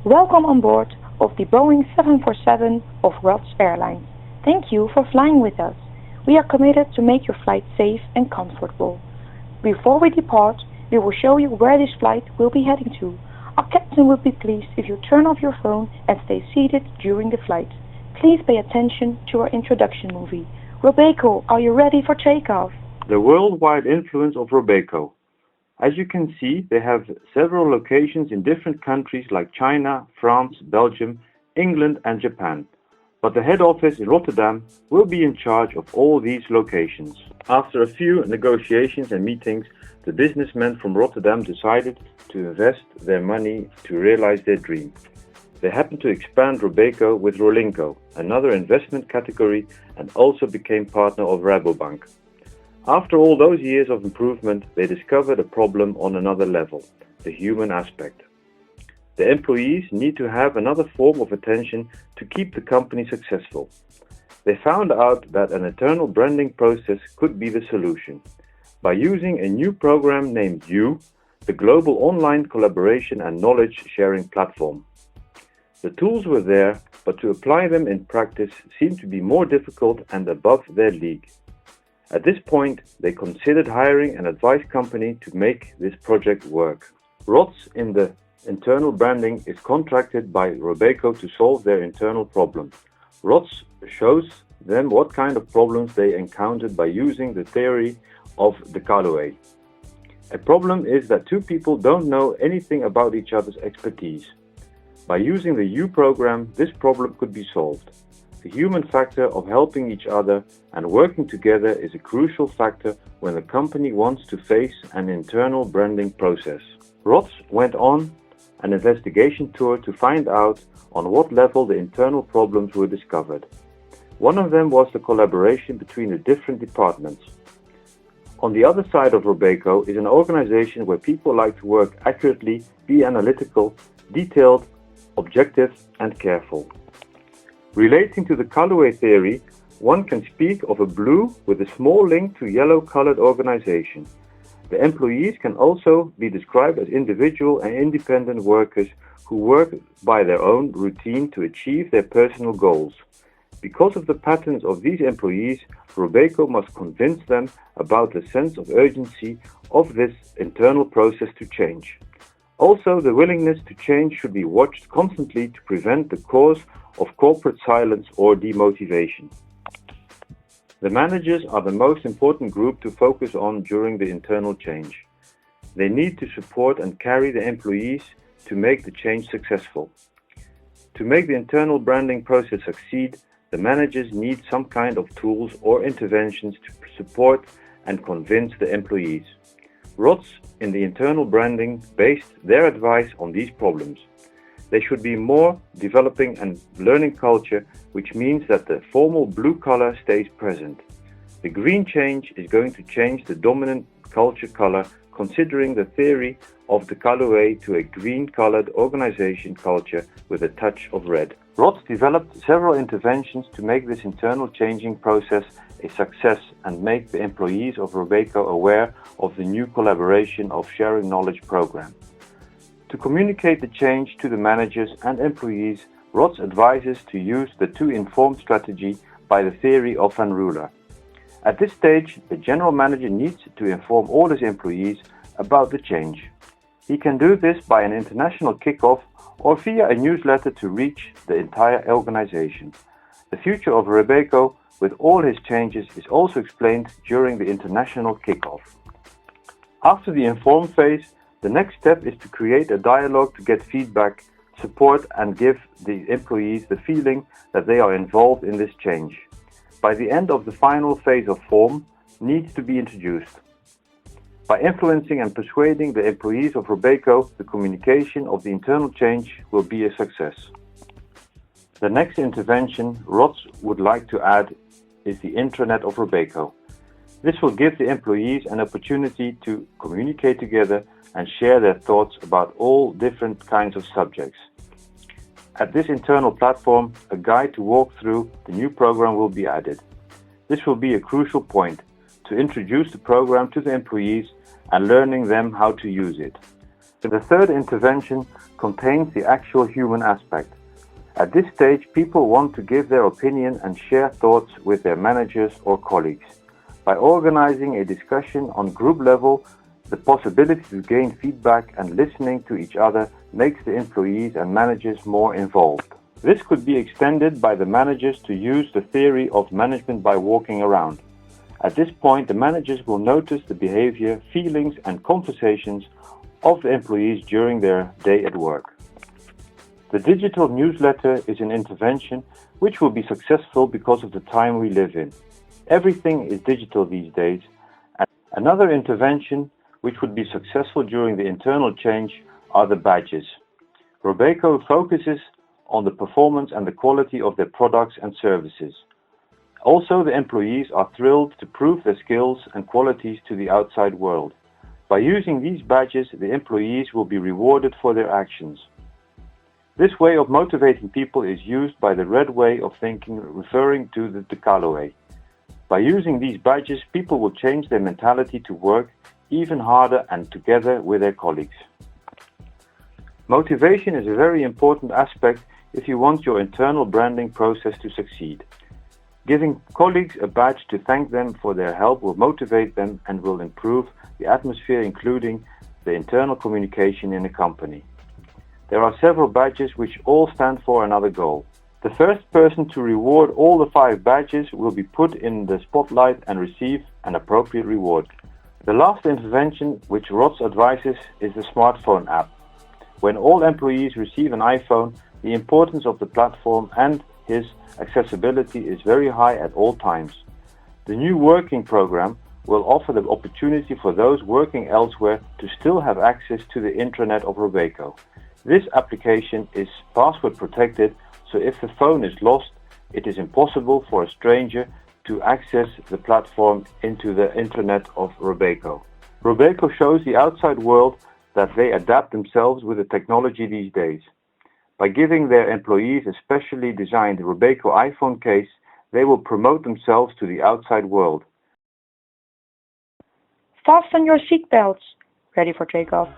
Welcome on board of the Boeing 747 of ROTS Airlines. Thank you for flying with us. We are committed to make your flight safe and comfortable. Before we depart, we will show you where this flight will be heading to. Our captain will be pleased if you turn off your phone and stay seated during the flight. Please pay attention to our introduction movie. Robeco, are you ready for takeoff? The worldwide influence of Robeco. As you can see, they have several locations in different countries like China, France, Belgium, England and Japan. But the head office in Rotterdam will be in charge of all these locations. After a few negotiations and meetings, the businessmen from Rotterdam decided to invest their money to realize their dream. They happened to expand Robeco with Rolinko, another investment category, and also became partner of Rabobank. After all those years of improvement, they discovered a problem on another level, the human aspect. The employees need to have another form of attention to keep the company successful. They found out that an internal branding process could be the solution. By using a new program named You, the global online collaboration and knowledge sharing platform. The tools were there, but to apply them in practice seemed to be more difficult and above their league. At this point, they considered hiring an advice company to make this project work. ROTS in the internal branding is contracted by Robeco to solve their internal problem. ROTS shows them what kind of problems they encountered by using the theory of the Callaway. A problem is that two people don't know anything about each other's expertise. By using the U program, this problem could be solved. The human factor of helping each other and working together is a crucial factor when the company wants to face an internal branding process. ROTS went on an investigation tour to find out on what level the internal problems were discovered. One of them was the collaboration between the different departments. On the other side of Robeco is an organization where people like to work accurately, be analytical, detailed, objective and careful. Relating to the Callaway theory, one can speak of a blue with a small link to yellow-colored organization. The employees can also be described as individual and independent workers who work by their own routine to achieve their personal goals. Because of the patterns of these employees, Robeco must convince them about the sense of urgency of this internal process to change. Also, the willingness to change should be watched constantly to prevent the cause of corporate silence or demotivation. The managers are the most important group to focus on during the internal change. They need to support and carry the employees to make the change successful. To make the internal branding process succeed, the managers need some kind of tools or interventions to support and convince the employees. ROTS in the internal branding based their advice on these problems. They should be more developing and learning culture, which means that the formal blue color stays present. The green change is going to change the dominant culture color, considering the theory of the Callaway to a green-colored organization culture with a touch of red. ROTS developed several interventions to make this internal changing process a success and make the employees of Robeco aware of the new collaboration of sharing knowledge program. To communicate the change to the managers and employees, ROTS advises to use the two-informed strategy by the theory of Van Ruler. At this stage, the general manager needs to inform all his employees about the change. He can do this by an international kickoff or via a newsletter to reach the entire organization. The future of Robeco with all his changes is also explained during the international kickoff. After the inform phase, the next step is to create a dialogue to get feedback, support and give the employees the feeling that they are involved in this change. By the end of the final phase of form needs to be introduced. By influencing and persuading the employees of Robeco, the communication of the internal change will be a success. The next intervention ROTS would like to add is the intranet of Robeco. This will give the employees an opportunity to communicate together and share their thoughts about all different kinds of subjects. At this internal platform, a guide to walk through the new program will be added. This will be a crucial point to introduce the program to the employees and learning them how to use it. The third intervention contains the actual human aspect. At this stage, people want to give their opinion and share thoughts with their managers or colleagues. By organizing a discussion on group level, the possibility to gain feedback and listening to each other makes the employees and managers more involved. This could be extended by the managers to use the theory of management by walking around. At this point, the managers will notice the behavior, feelings and conversations of the employees during their day at work. The digital newsletter is an intervention which will be successful because of the time we live in. Everything is digital these days. And another intervention which would be successful during the internal change are the badges. Robeco focuses on the performance and the quality of their products and services. Also, the employees are thrilled to prove their skills and qualities to the outside world. By using these badges, the employees will be rewarded for their actions. This way of motivating people is used by the red way of thinking, referring to the Decalo way. By using these badges, people will change their mentality to work even harder and together with their colleagues. Motivation is a very important aspect if you want your internal branding process to succeed. Giving colleagues a badge to thank them for their help will motivate them and will improve the atmosphere, including the internal communication in a company. There are several badges which all stand for another goal. The first person to reward all the 5 badges will be put in the spotlight and receive an appropriate reward. The last intervention which ROTS advises is the smartphone app. When all employees receive an iPhone, the importance of the platform and its accessibility is very high at all times. The new working program will offer the opportunity for those working elsewhere to still have access to the intranet of Robeco. This application is password protected, so if the phone is lost, it is impossible for a stranger to access the platform into the intranet of Robeco. Robeco shows the outside world that they adapt themselves with the technology these days. By giving their employees a specially designed Robeco iPhone case, they will promote themselves to the outside world. Fasten your seatbelts. Ready for takeoff.